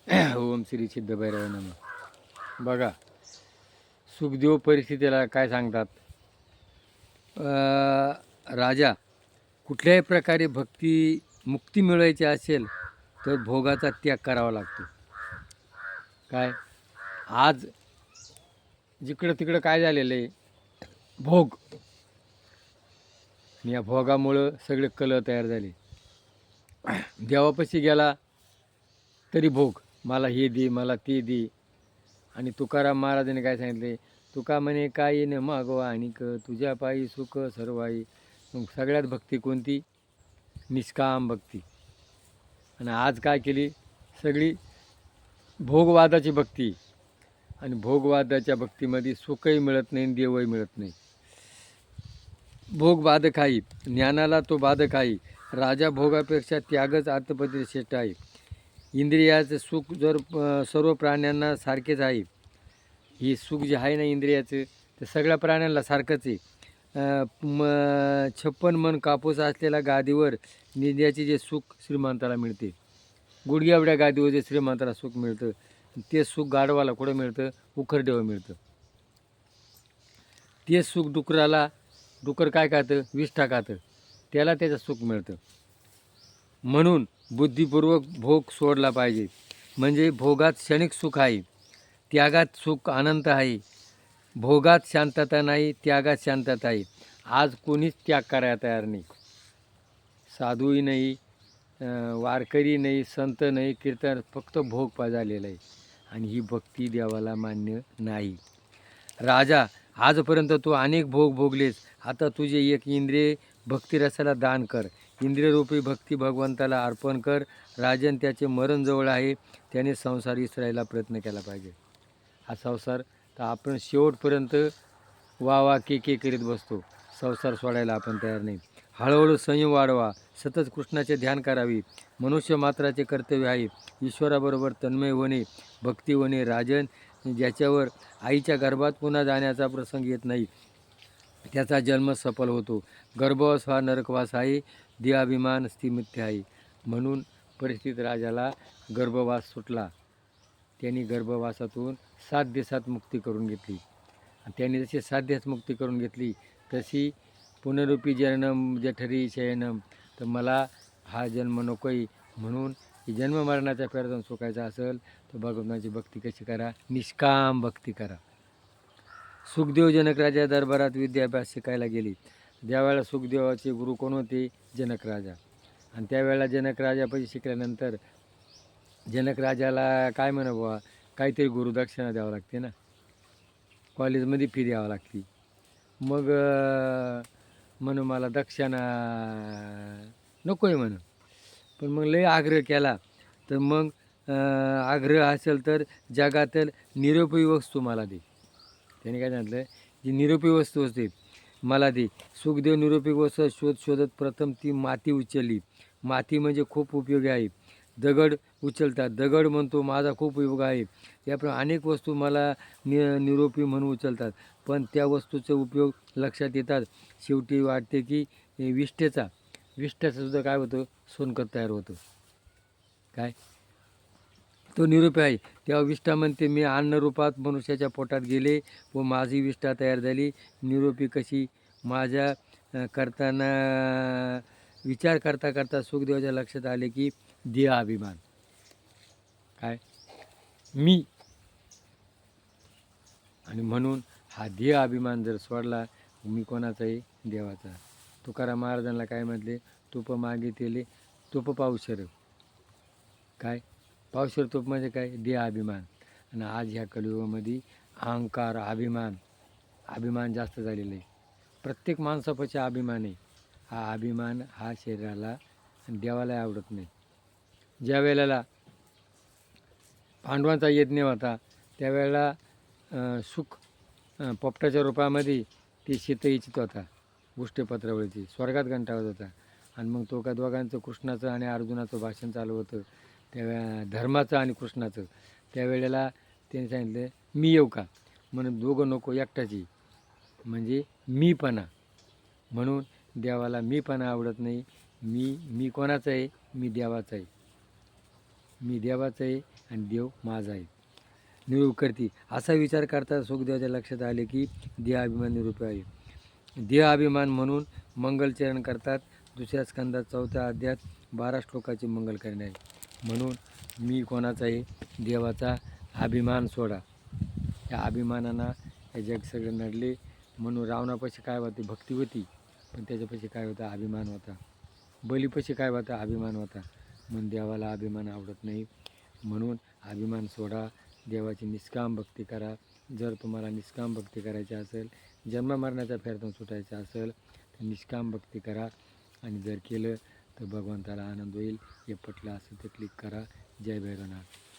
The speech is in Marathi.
ओम श्री सिद्धभैरव नमः. बघा, सुखदेव परिस्थितीला काय सांगतात. राजा कुठल्याही प्रकारे मुक्ती मिळवायची असेल तर भोगाचा त्याग करावा लागतो. काय आज जिकडं तिकडं काय झालेलं आहे, भोग. या भोगामुळं सगळे कलह तयार झाले. देवापाशी गेला तरी भोग, मला हे दे, मला ते दे. आणि तुकाराम महाराजांनी काय सांगितले, तुका म्हणे काही न मागवा आणिक, तुझ्या पायी सुख सर्वाई. मग सगळ्यात भक्ती कोणती? निष्काम भक्ती. आणि आज काय केली, सगळी भोगवादाची भक्ती. आणि भोगवादाच्या भक्तीमध्ये सुखही मिळत नाही, देवही मिळत नाही. भोग बाधक आहे, ज्ञानाला तो बाधक आहे. राजा भोगापेक्षा त्यागच आत्मपती श्रेष्ठ आहे. इंद्रियाचं सुख जर सर्व प्राण्यांना सारखेच आहे. ही सुख जे आहे ना इंद्रियाचं, ते सगळ्या प्राण्यांना सारखंच आहे. 56 मन कापूस असलेल्या गादीवर निंद्याचे जे सुख श्रीमंताला मिळते, गुडघ्या एवढ्या गादीवर जे श्रीमंताला सुख मिळतं, ते सुख गाढवाला कुठं मिळतं? उखरडेवर मिळतं. ते सुख डुकर काय खातं? विष्ठा खातं, त्याला त्याचं सुख मिळतं. म्हणून बुद्धिपूर्वक भोग सोडला पाहिजे. म्हणजे भोगात क्षणिक सुख आहे, त्यागात सुख अनंत आहे. भोगात शांतता नाही, त्यागात शांतता आहे. आज कोणीच त्याग करायला तयार नाही. साधूही नाही, वारकरी नाही, संत नाही, कीर्तन, फक्त भोग झालेला आहे. आणि ही भक्ती देवाला मान्य नाही. राजा, आजपर्यंत तू अनेक भोग भोगलेस, आता तुझे एक इंद्रिय भक्तिरसाला दान कर. इंद्रियरूपी भक्ती भगवंताला अर्पण कर. राजन, त्याचे मरण जवळ आहे, त्याने संसार विसरायला प्रयत्न केला पाहिजे. हा संसार तर आपण शेवटपर्यंत वा के करीत बसतो, संसार सोडायला आपण तयार नाही. हळूहळू संयम वाढवा, सतत कृष्णाचे ध्यान करावे. मनुष्य मात्राचे कर्तव्य आहे ईश्वराबरोबर तन्मय होणे, भक्ती होणे. राजन, ज्याच्यावर आईच्या गर्भात पुन्हा जाण्याचा प्रसंग येत नाही, त्याचा जन्म सफल होतो. गर्भवास हा नरकवास आहे, देहाभिमान स्थिमित्य आहे. म्हणून परिस्थित राजाला गर्भवास सुटला. त्यांनी गर्भवासातून 7 दिवसात मुक्ती करून घेतली. त्यांनी जशी 7 दिवस मुक्ती करून घेतली, तशी पुनरुपी जन्म जठरी शयनम, तर मला हा जन्म नको आहे. म्हणून जन्म मरणाच्या फेऱ्यातून सुकायचा असेल तर भगवंताची भक्ती कशी करा? निष्काम भक्ती करा. सुखदेव जनक राजा दरबारात विद्याभ्यास शिकायला गेले. ज्यावेळेला सुखदेवाचे गुरु कोण होते? जनक राजा. आणि त्यावेळेला जनक राजापाशी शिकल्यानंतर जनक राजाला काय म्हणा बुवा, काहीतरी गुरुदक्षिणा द्यावं लागते ना, कॉलेजमध्ये फी द्यावं लागते. मग म्हणून मला दक्षिणा नको आहे म्हणून. पण मग लय आग्रह केला, तर मग आग्रह असेल तर जगातील निरुपयोगी वस्तू मला दे. त्याने काय सांगितलं, जी निरुपयोगी वस्तू असते मला दे. सुखदेव निरुपयोगी वस्तू शोधत प्रथम ती माती उचलली. माती म्हणजे खूप उपयोगी आहे. दगड उचलतात, दगड म्हणतो माझा खूप उपयोग आहे. याप्रमाणे अनेक वस्तू मला निरोपी म्हणून उचलतात, पण त्या वस्तूचा उपयोग लक्षात येतात. शेवटी वाटते की विष्ठेचा सुद्धा काय होतं? सोनखत तयार होतं. काय तो निरोपी आहे. तेव्हा विष्ठा म्हणते, मी अन्नरूपात मनुष्याच्या पोटात गेले व माझी विष्ठा तयार झाली. निरोपी कशी? माझ्या करताना विचार करता करता सुखदेवाच्या लक्षात आले की देह अभिमान. काय? मी. आणि म्हणून हा देह अभिमान जर सोडला, मी कोणाचा आहे? देवाचा. तुकाराम महाराजांना काय म्हटले? तूप मागितले तूप पावशर. काय? पावशर तूप म्हणजे काय? देह अभिमान. आणि आज ह्या कलियुगामध्ये अहंकार, अभिमान जास्त झालेला आहे. प्रत्येक माणसापाशी अभिमान आहे. हा अभिमान हा शरीराला आणि देवाला आवडत नाही. ज्या वेळेला पांडवांचा यज्ञ होता, त्यावेळेला सुख पोपटाच्या रूपामध्ये ती सीता इच्छित होता, उष्टपत्रावळीची स्वर्गात घंटावत होता. आणि मग तो का दोघांचं, कृष्णाचं आणि अर्जुनाचं भाषण चालू होतं, त्या धर्माचं आणि कृष्णाचं. त्यावेळेला त्यांनी सांगितलं, मी येऊ का? म्हणून दोघं नको, एकटाची. म्हणजे मीपणा. म्हणून देवाला मीपणा आवडत नाही. मी कोणाचा आहे? मी देवाचा आहे. मी देवाचा आहे आणि देव माझा आहे. निरूप करती असा विचार करता सुखदेवाच्या लक्षात आले की देहाभिमान निरूप आहे. देहाभिमान म्हणून मंगलचरण करतात. दुसऱ्या स्कंदात 4थ्या अध्यायात 12 श्लोकाचे मंगल करणे आहे. म्हणून मी कोणाचा आहे? देवाचा. अभिमान सोडा. त्या अभिमानानं हे जग सगळे नडले. म्हणून रावणापाशी काय होते? भक्ती होती, पण त्याच्यापाशी काय होता? अभिमान होता. बलीपाशी काय होता? अभिमान होता. म्हणून देवाला अभिमान आवडत नाही. म्हणून अभिमान सोडा, देवाची निष्काम भक्ती करा. जर तुम्हाला निष्काम भक्ती करायची असेल, जन्म मरणाच्या फेऱ्यातून सुटायचं असेल तर निष्काम भक्ती करा. आणि जर केलं तर भगवंताला आनंद होईल. हे पटलं असं तर क्लिक करा. जय भैरवनाथ.